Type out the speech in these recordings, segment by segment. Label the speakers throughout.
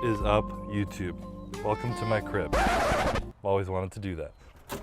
Speaker 1: is up, YouTube? Welcome to my crib. I've always wanted to do that.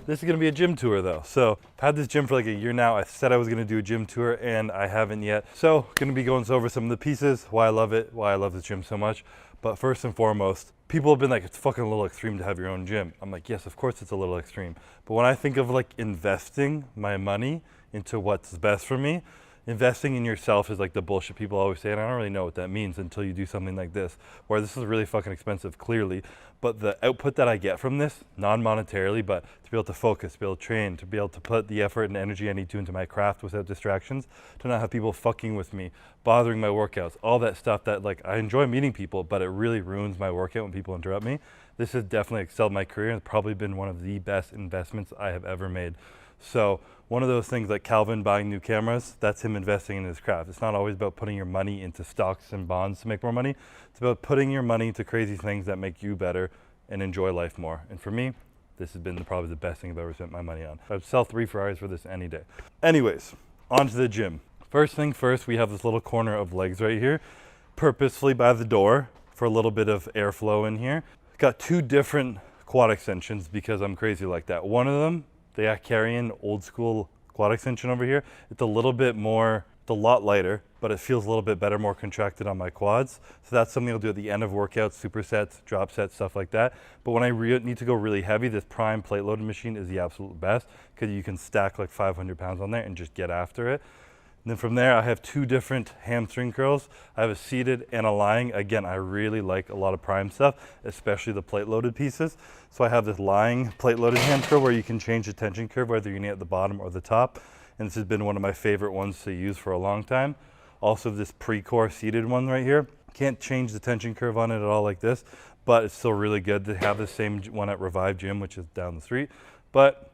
Speaker 1: This is gonna be a gym tour though. So I've had this gym for like a year now. I said I was gonna do a gym tour and I haven't yet. So gonna be going over some of the pieces, why I love it, why I love this gym so much. But first and foremost, people have been like, it's fucking a little extreme to have your own gym. I'm like, yes, of course it's a little extreme. But when I think of like investing my money into what's best for me, investing in yourself is like the bullshit people always say, and I don't really know what that means until you do something like this, where this is really fucking expensive, clearly, but the output that I get from this, non-monetarily, but to be able to focus, to be able to train, to be able to put the effort and energy I need to into my craft without distractions, to not have people fucking with me, bothering my workouts, all that stuff that like, I enjoy meeting people, but it really ruins my workout when people interrupt me. This has definitely excelled my career and it's probably been one of the best investments I have ever made. So one of those things like Calvin buying new cameras, that's him investing in his craft. It's not always about putting your money into stocks and bonds to make more money. It's about putting your money into crazy things that make you better and enjoy life more. And for me, this has been probably the best thing I've ever spent my money on. I'd sell 3 Ferraris for this any day. Anyways, on to the gym. First thing first, we have this little corner of legs right here, purposefully by the door for a little bit of airflow in here. Got 2 different quad extensions because I'm crazy like that. One of them, the carry-in old school quad extension over here, it's a little bit more, it's a lot lighter, but it feels a little bit better, more contracted on my quads. So that's something I'll do at the end of workouts, supersets, drop sets, stuff like that. But when I need to go really heavy, this prime plate loaded machine is the absolute best because you can stack like 500 pounds on there and just get after it. And then from there, I have 2 different hamstring curls. I have a seated and a lying. Again, I really like a lot of prime stuff, especially the plate loaded pieces. So I have this lying plate loaded hand curl where you can change the tension curve, whether you need it at the bottom or the top. And this has been one of my favorite ones to use for a long time. Also this pre-core seated one right here. Can't change the tension curve on it at all like this, but it's still really good to have the same one at Revive Gym, which is down the street. But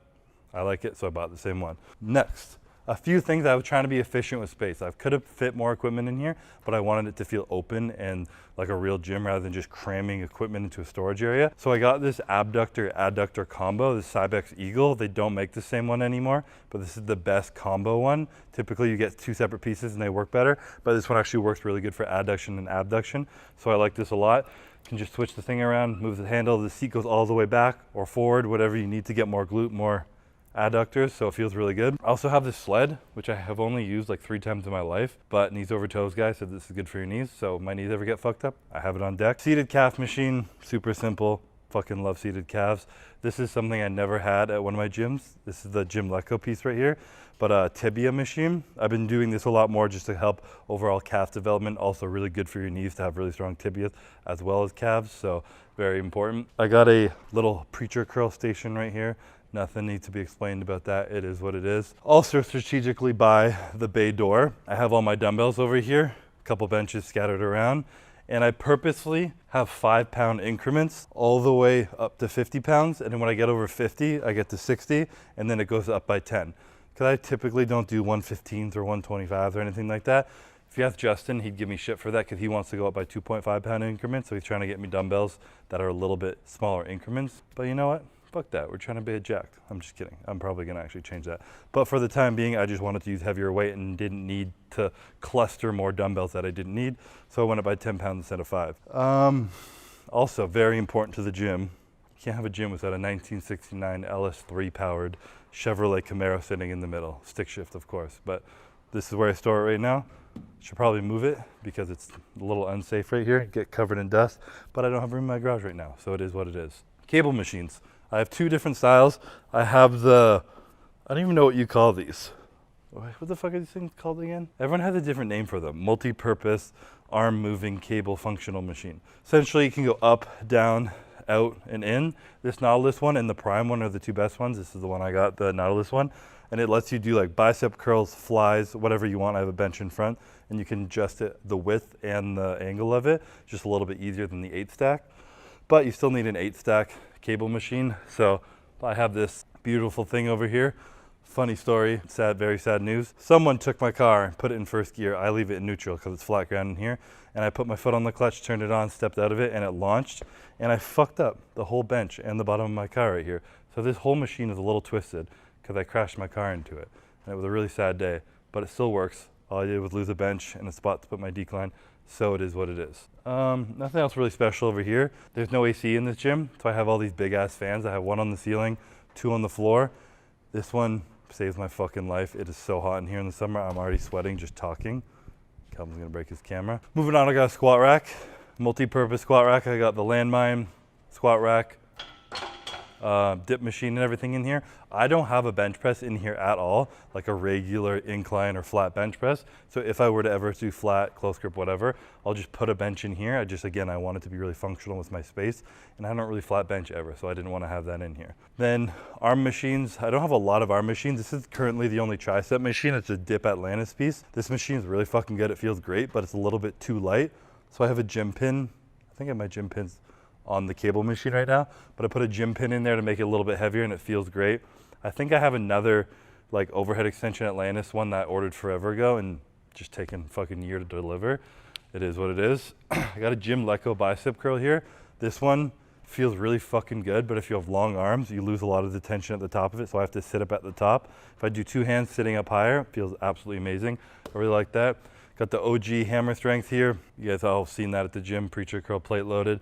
Speaker 1: I like it, so I bought the same one. Next. A few things. I was trying to be efficient with space. I could have fit more equipment in here, but I wanted it to feel open and like a real gym rather than just cramming equipment into a storage area. So I got this abductor adductor combo, this Cybex Eagle. They don't make the same one anymore, but this is the best combo one. Typically you get 2 separate pieces and they work better, but this one actually works really good for adduction and abduction. So I like this a lot. You can just switch the thing around, move the handle, the seat goes all the way back or forward, whatever you need to get more glute, more adductors, so it feels really good. I also have this sled, which I have only used like 3 times in my life, but knees over toes guy said this is good for your knees, so my knees ever get fucked up, I have it on deck. Seated calf machine, super simple. Fucking love seated calves. This is something I never had at one of my gyms. This is the Gym Leco piece right here, but a tibia machine. I've been doing this a lot more just to help overall calf development. Also really good for your knees to have really strong tibias as well as calves, so very important. I got a little preacher curl station right here. Nothing needs to be explained about that. It is what it is. Also strategically by the bay door, I have all my dumbbells over here, a couple benches scattered around, and I purposely have 5-pound increments all the way up to 50 pounds. And then when I get over 50, I get to 60, and then it goes up by 10. Because I typically don't do 115s or 125s or anything like that. If you ask Justin, he'd give me shit for that because he wants to go up by 2.5-pound increments. So he's trying to get me dumbbells that are a little bit smaller increments. But you know what? Fuck that, we're trying to be jacked. I'm just kidding. I'm probably gonna actually change that. But for the time being, I just wanted to use heavier weight and didn't need to cluster more dumbbells that I didn't need. So I went up by 10 pounds instead of 5. Also very important to the gym. You can't have a gym without a 1969 LS3 powered Chevrolet Camaro sitting in the middle. Stick shift, of course, but this is where I store it right now. Should probably move it because it's a little unsafe right here, get covered in dust, but I don't have room in my garage right now, so it is what it is. Cable machines. I have 2 different styles. I have the, I don't even know what you call these. What the fuck are these things called again? Everyone has a different name for them. Multi-purpose, arm-moving cable functional machine. Essentially, you can go up, down, out, and in. This Nautilus one and the Prime one are the 2 best ones. This is the one I got, the Nautilus one. And it lets you do like bicep curls, flies, whatever you want. I have a bench in front, and you can adjust it, the width and the angle of it, just a little bit easier than the 8-stack. But you still need an 8-stack cable machine. So I have this beautiful thing over here. Funny story, sad, very sad news. Someone took my car and put it in first gear. I leave it in neutral because it's flat ground in here. And I put my foot on the clutch, turned it on, stepped out of it, and it launched. And I fucked up the whole bench and the bottom of my car right here. So this whole machine is a little twisted because I crashed my car into it. And it was a really sad day, but it still works. All I did was lose a bench and a spot to put my decline. So it is what it is. Nothing else really special over here. There's no AC in this gym, so I have all these big ass fans. I have one on the ceiling, 2 on the floor. This one saves my fucking life. It is so hot in here in the summer. I'm already sweating just talking. Calvin's gonna break his camera. Moving on, I got a squat rack, multi-purpose squat rack. I got the landmine squat rack, dip machine and everything in here. I don't have a bench press in here at all, like a regular incline or flat bench press. So if I were to ever do flat, close grip, whatever, I'll just put a bench in here. I want it to be really functional with my space, and I don't really flat bench ever, so I didn't want to have that in here. Then arm machines. I don't have a lot of arm machines. This is currently the only tricep machine. It's a Dip Atlantis piece. This machine is really fucking good. It feels great, but it's a little bit too light. So I have a gym pin. I think I have my gym pins on the cable machine right now, but I put a gym pin in there to make it a little bit heavier, and it feels great. I think I have another like overhead extension Atlantis one that I ordered forever ago and just taken fucking year to deliver. It is what it is. I got a Gym Leco bicep curl here. This one feels really fucking good, but if you have long arms, you lose a lot of the tension at the top of it, so I have to sit up at the top. If I do 2 hands sitting up higher, it feels absolutely amazing. I really like that. Got the OG hammer strength here. You guys all seen that at the gym, preacher curl plate loaded.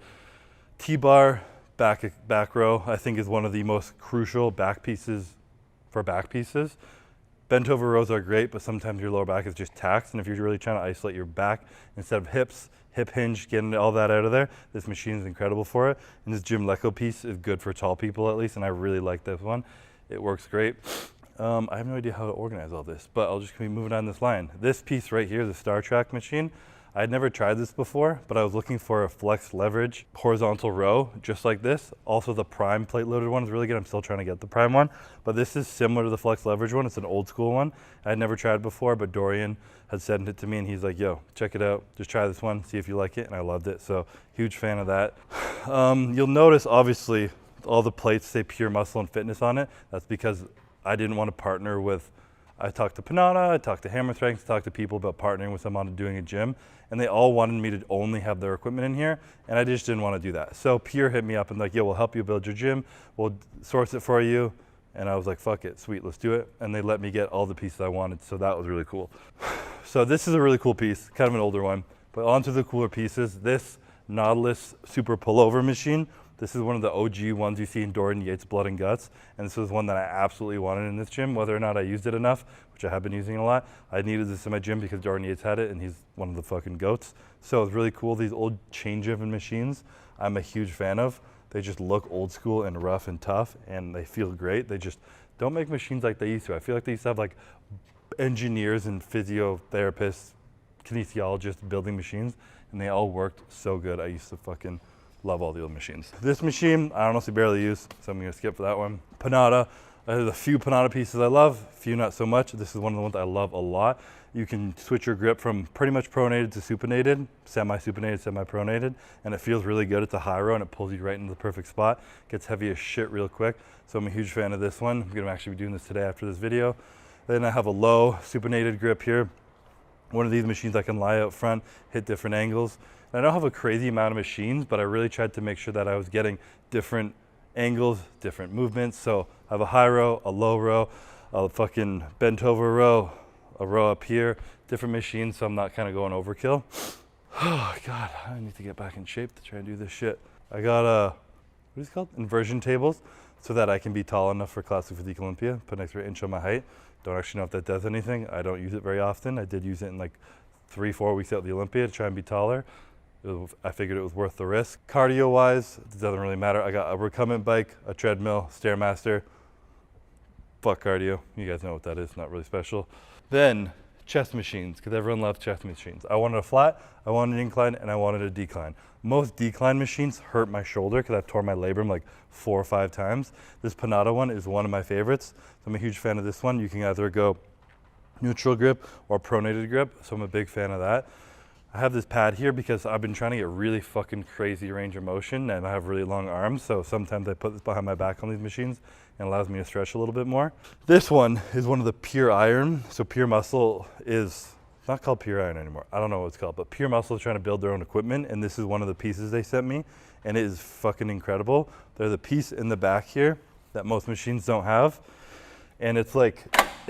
Speaker 1: T-bar, back row, I think is one of the most crucial back pieces for back pieces. Bent over rows are great, but sometimes your lower back is just taxed, and if you're really trying to isolate your back instead of hips, hip hinge, getting all that out of there, this machine is incredible for it. And this Gym Leco piece is good for tall people at least, and I really like this one. It works great. I have no idea how to organize all this, but I'll just be moving down this line. This piece right here, the Star Trek machine, I had never tried this before, but I was looking for a flex leverage horizontal row just like this. Also the Prime plate loaded one is really good. I'm still trying to get the Prime one, but this is similar to the flex leverage one. It's an old school one. I had never tried it before, but Dorian had sent it to me and he's like, yo, check it out. Just try this one, see if you like it. And I loved it. So huge fan of that. You'll notice obviously all the plates say Pure Muscle and Fitness on it. That's because I didn't want to partner with, I talked to Panada, I talked to Hammer Strength, talked to people about partnering with them on doing a gym, and they all wanted me to only have their equipment in here, and I just didn't want to do that. So Pure hit me up and like, yo, we'll help you build your gym, we'll source it for you, and I was like, fuck it, sweet, let's do it, and they let me get all the pieces I wanted, so that was really cool. So this is a really cool piece, kind of an older one, but onto the cooler pieces. This Nautilus Super Pullover machine. This is one of the OG ones you see in Dorian Yates' Blood and Guts, and this was one that I absolutely wanted in this gym. Whether or not I used it enough, which I have been using a lot, I needed this in my gym because Dorian Yates had it, and he's one of the fucking goats. So it's really cool. These old chain-driven machines, I'm a huge fan of. They just look old school and rough and tough, and they feel great. They just don't make machines like they used to. I feel like they used to have like engineers and physiotherapists, kinesiologists building machines, and they all worked so good. I used to fucking love all the old machines. This machine, I honestly barely use, so I'm gonna skip for that one. Panada, there's a few Panada pieces I love, a few not so much. This is one of the ones I love a lot. You can switch your grip from pretty much pronated to supinated, semi-supinated, semi-pronated, and it feels really good. It's a high row and it pulls you right into the perfect spot. Gets heavy as shit real quick, so I'm a huge fan of this one. I'm gonna actually be doing this today after this video. Then I have a low supinated grip here. One of these machines I can lie out front, hit different angles. I don't have a crazy amount of machines, but I really tried to make sure that I was getting different angles, different movements. So I have a high row, a low row, a fucking bent over row, a row up here, different machines, so I'm not kind of going overkill. Oh God, I need to get back in shape to try and do this shit. I got what is it called? Inversion tables, so that I can be tall enough for Classic Physique Olympia, put an extra inch on my height. Don't actually know if that does anything. I don't use it very often. I did use it in like 3-4 weeks out of the Olympia to try and be taller. I figured it was worth the risk. Cardio wise, it doesn't really matter. I got a recumbent bike, a treadmill, Stairmaster. Fuck cardio. You guys know what that is, not really special. Then chest machines, because everyone loves chest machines. I wanted a flat, I wanted an incline, and I wanted a decline. Most decline machines hurt my shoulder because I've torn my labrum like 4 or 5 times. This Panada one is one of my favorites. So I'm a huge fan of this one. You can either go neutral grip or pronated grip, so I'm a big fan of that. I have this pad here because I've been trying to get really fucking crazy range of motion, and I have really long arms, so sometimes I put this behind my back on these machines and it allows me to stretch a little bit more. This one is one of the Pure Iron. So Pure Muscle is not called Pure Iron anymore. I don't know what it's called, but Pure Muscle is trying to build their own equipment, and this is one of the pieces they sent me, and it is fucking incredible. There's a piece in the back here that most machines don't have, and it's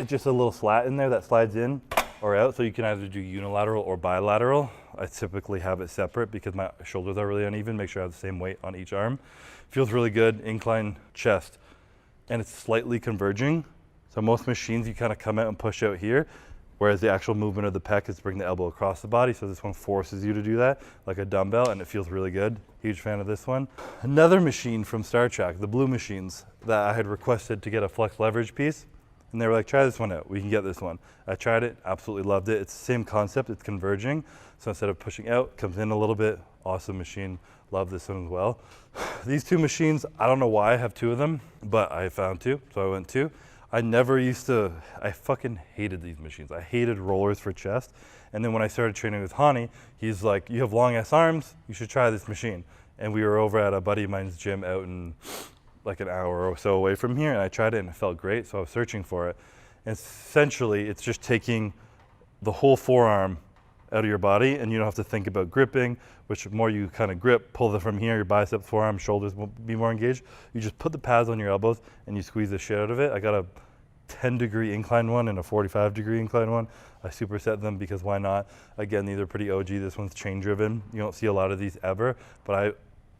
Speaker 1: just a little slat in there that slides in or out, so you can either do unilateral or bilateral. I typically have it separate because my shoulders are really uneven. Make sure I have the same weight on each arm. Feels really good, incline chest, and it's slightly converging. So most machines, you kind of come out and push out here, whereas the actual movement of the pec is to bring the elbow across the body. So this one forces you to do that like a dumbbell, and it feels really good. Huge fan of this one. Another machine from Star Trek, the blue machines that I had requested to get a flex leverage piece. And they were like, try this one out. We can get this one. I tried it, absolutely loved it. It's the same concept, it's converging. So instead of pushing out, comes in a little bit. Awesome machine, love this one as well. These two machines, I don't know why I have two of them, but I found two, so I went two. I fucking hated these machines. I hated rollers for chest. And then when I started training with Hani, he's like, you have long ass arms, you should try this machine. And we were over at a buddy of mine's gym out in like an hour or so away from here, and I tried it and it felt great, so I was searching for it. And essentially, it's just taking the whole forearm out of your body, and you don't have to think about gripping, which the more you kind of grip, pull them from here, your biceps, forearm, shoulders will be more engaged. You just put the pads on your elbows and you squeeze the shit out of it. I got a 10-degree incline one and a 45-degree incline one. I superset them because why not? Again, these are pretty OG. This one's chain driven. You don't see a lot of these ever, but I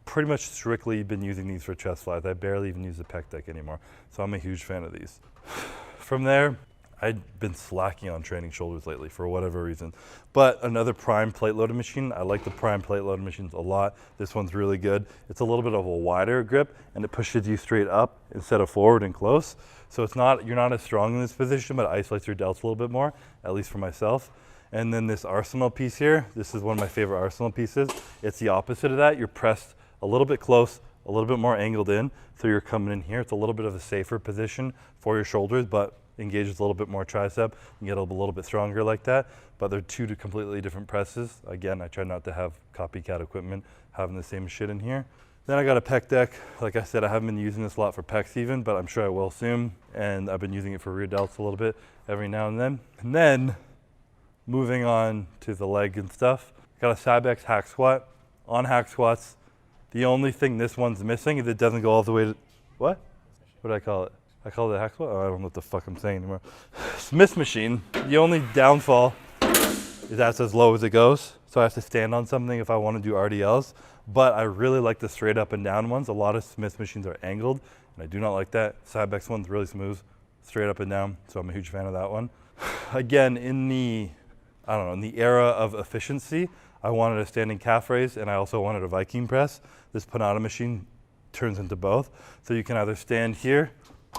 Speaker 1: pretty much strictly been using these for chest flies. I barely even use the pec deck anymore. So I'm a huge fan of these. From there, I'd been slacking on training shoulders lately for whatever reason. But another prime plate loaded machine. I like the prime plate loaded machines a lot. This one's really good. It's a little bit of a wider grip and it pushes you straight up instead of forward and close. So you're not as strong in this position, but it isolates your delts a little bit more, at least for myself. And then this Arsenal piece here, this is one of my favorite Arsenal pieces. It's the opposite of that. You're pressed a little bit close, a little bit more angled in. So you're coming in here. It's a little bit of a safer position for your shoulders, but engages a little bit more tricep. You get a little bit stronger like that, but they're two completely different presses. Again, I try not to have copycat equipment having the same shit in here. Then I got a pec deck. Like I said, I haven't been using this a lot for pecs even, but I'm sure I will soon. And I've been using it for rear delts a little bit every now and then. And then moving on to the leg and stuff, got a Cybex hack squat. On hack squats, the only thing this one's missing is it doesn't go all the way to, what? What did I call it? I call it a hack squat? Oh, I don't know what the fuck I'm saying anymore. Smith machine, the only downfall is that's as low as it goes. So I have to stand on something if I want to do RDLs. But I really like the straight up and down ones. A lot of Smith machines are angled, and I do not like that. Cybex one's really smooth, straight up and down. So I'm a huge fan of that one. Again, in the era of efficiency, I wanted a standing calf raise, and I also wanted a Viking press. This Panada machine turns into both. So you can either stand here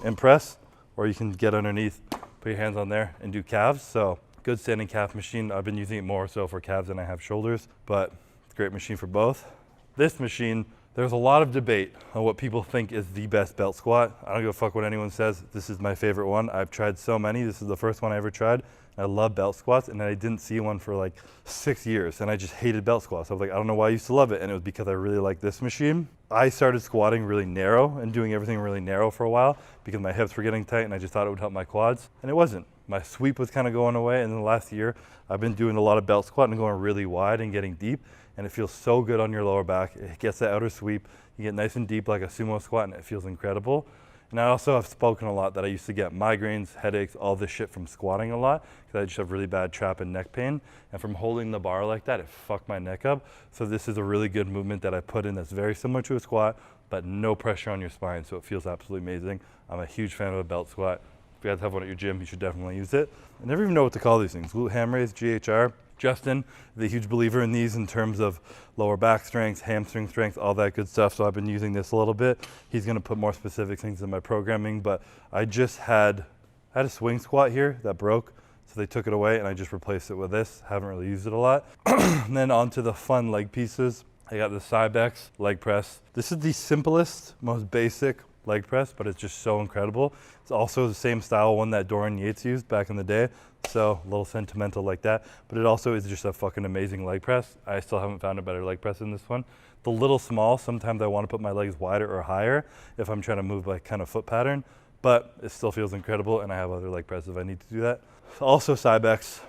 Speaker 1: and press, or you can get underneath, put your hands on there and do calves. So good standing calf machine. I've been using it more so for calves than I have shoulders, but it's a great machine for both. This machine, there's a lot of debate on what people think is the best belt squat. I don't give a fuck what anyone says. This is my favorite one. I've tried so many. This is the first one I ever tried. I love belt squats, and I didn't see one for like 6 years, and I just hated belt squats. I was like, I don't know why I used to love it, and it was because I really liked this machine. I started squatting really narrow and doing everything really narrow for a while because my hips were getting tight, and I just thought it would help my quads, and it wasn't. My sweep was kind of going away, and then the last year, I've been doing a lot of belt squat and going really wide and getting deep, and it feels so good on your lower back. It gets that outer sweep. You get nice and deep like a sumo squat, and it feels incredible. And I also have spoken a lot that I used to get migraines, headaches, all this shit from squatting a lot because I just have really bad trap and neck pain. And from holding the bar like that, it fucked my neck up. So this is a really good movement that I put in that's very similar to a squat, but no pressure on your spine. So it feels absolutely amazing. I'm a huge fan of a belt squat. If you guys have one at your gym, you should definitely use it. I never even know what to call these things. Glute ham raise, GHR. Justin is a huge believer in these in terms of lower back strength, hamstring strength, all that good stuff. So I've been using this a little bit. He's going to put more specific things in my programming, but I had a swing squat here that broke. So they took it away and I just replaced it with this. Haven't really used it a lot. And then onto the fun leg pieces. I got the Cybex leg press. This is the simplest, most basic leg press, but it's just so incredible. It's also the same style one that Dorian Yates used back in the day. So a little sentimental like that, but it also is just a fucking amazing leg press. I still haven't found a better leg press than this one. The little small, sometimes I want to put my legs wider or higher if I'm trying to move like kind of foot pattern, but it still feels incredible, and I have other leg presses if I need to do that. Also Cybex.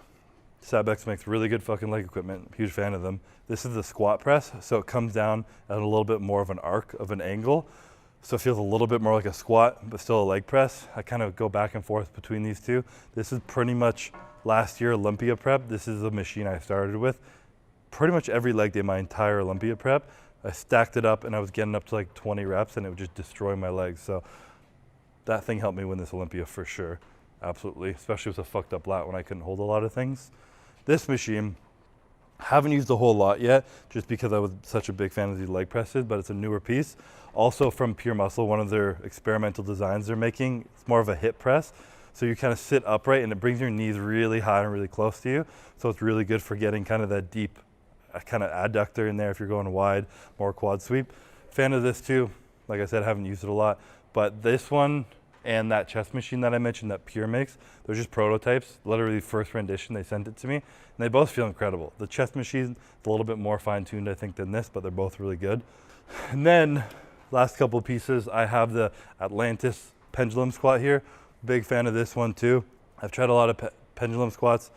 Speaker 1: Cybex makes really good fucking leg equipment. Huge fan of them. This is the squat press, so it comes down at a little bit more of an arc of an angle. So it feels a little bit more like a squat, but still a leg press. I kind of go back and forth between these two. This is pretty much last year Olympia prep. This is the machine I started with. pretty much every leg day my entire Olympia prep. I stacked it up and I was getting up to like 20 reps and it would just destroy my legs. So that thing helped me win this Olympia for sure. Absolutely, especially with a fucked up lat when I couldn't hold a lot of things. This machine, haven't used a whole lot yet just because I was such a big fan of these leg presses, but it's a newer piece. Also from Pure Muscle, one of their experimental designs they're making, it's more of a hip press. So you kind of sit upright and it brings your knees really high and really close to you. So it's really good for getting kind of that deep kind of adductor in there if you're going wide, more quad sweep. Fan of this too. Like I said, I haven't used it a lot, but this one and that chest machine that I mentioned that Pure makes, they're just prototypes, literally first rendition, they sent it to me, and they both feel incredible. The chest machine is a little bit more fine-tuned, I think, than this, but they're both really good. And then, last couple pieces, I have the Atlantis pendulum squat here. Big fan of this one too. I've tried a lot of pendulum squats.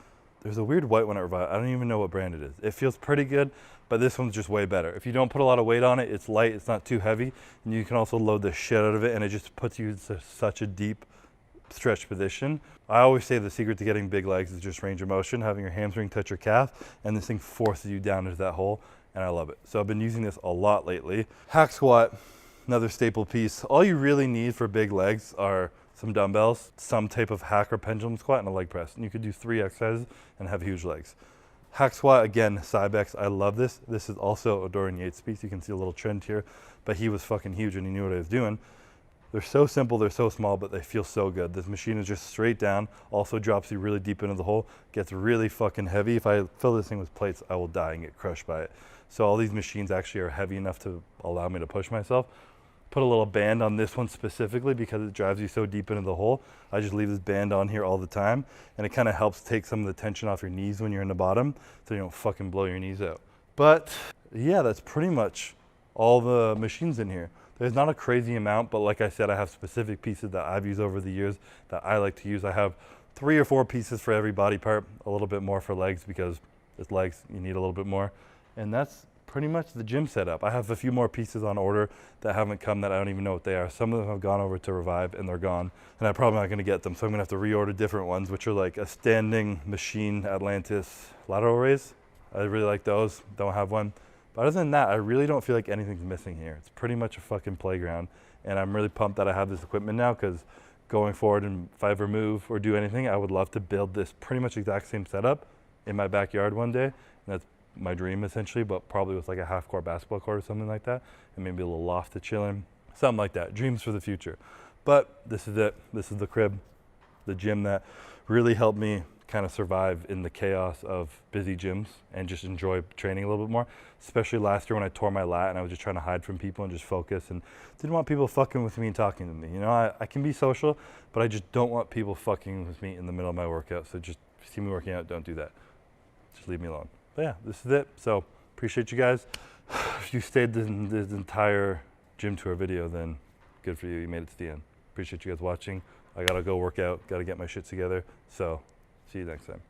Speaker 1: There's a weird white one at Revive. I don't even know what brand it is. It feels pretty good, but this one's just way better. If you don't put a lot of weight on it, it's light, it's not too heavy, and you can also load the shit out of it, and it just puts you into such a deep stretch position. I always say the secret to getting big legs is just range of motion, having your hamstring touch your calf, and this thing forces you down into that hole, and I love it. So I've been using this a lot lately. Hack squat, another staple piece. All you really need for big legs are some dumbbells, some type of hack or pendulum squat, and a leg press. And you could do 3 exercises and have huge legs. Hack squat, again, Cybex, I love this. This is also a Dorian Yates piece. You can see a little trend here, but he was fucking huge and he knew what he was doing. They're so simple, they're so small, but they feel so good. This machine is just straight down, also drops you really deep into the hole, gets really fucking heavy. If I fill this thing with plates, I will die and get crushed by it. So all these machines actually are heavy enough to allow me to push myself. Put a little band on this one specifically because it drives you so deep into the hole. I just leave this band on here all the time, and it kind of helps take some of the tension off your knees when you're in the bottom so you don't fucking blow your knees out. But yeah, that's pretty much all the machines in here. There's not a crazy amount, but like I said, I have specific pieces that I've used over the years that I like to use. I have 3 or 4 pieces for every body part, a little bit more for legs because it's legs, you need a little bit more. And that's pretty much the gym setup. I have a few more pieces on order that haven't come that I don't even know what they are. Some of them have gone over to Revive and they're gone, and I'm probably not gonna get them, so I'm gonna have to reorder different ones, which are like a standing machine Atlantis lateral raise. I really like those, don't have one. But other than that, I really don't feel like anything's missing here. It's pretty much a fucking playground, and I'm really pumped that I have this equipment now, because going forward, and if I ever move or do anything, I would love to build this pretty much exact same setup in my backyard one day, and that's my dream essentially, but probably with like a half-court basketball court or something like that, and maybe a little loft to chill in, something like that. Dreams for the future. But this is it. This is the crib, the gym that really helped me kind of survive in the chaos of busy gyms and just enjoy training a little bit more, especially last year when I tore my lat and I was just trying to hide from people and just focus and didn't want people fucking with me and talking to me. You know, I can be social, but I just don't want people fucking with me in the middle of my workout. So just if you see me working out, don't do that. Just leave me alone. But yeah, this is it. So appreciate you guys. If you stayed in this entire gym tour video, then good for you. You made it to the end. Appreciate you guys watching. I gotta go work out, gotta get my shit together. So see you next time.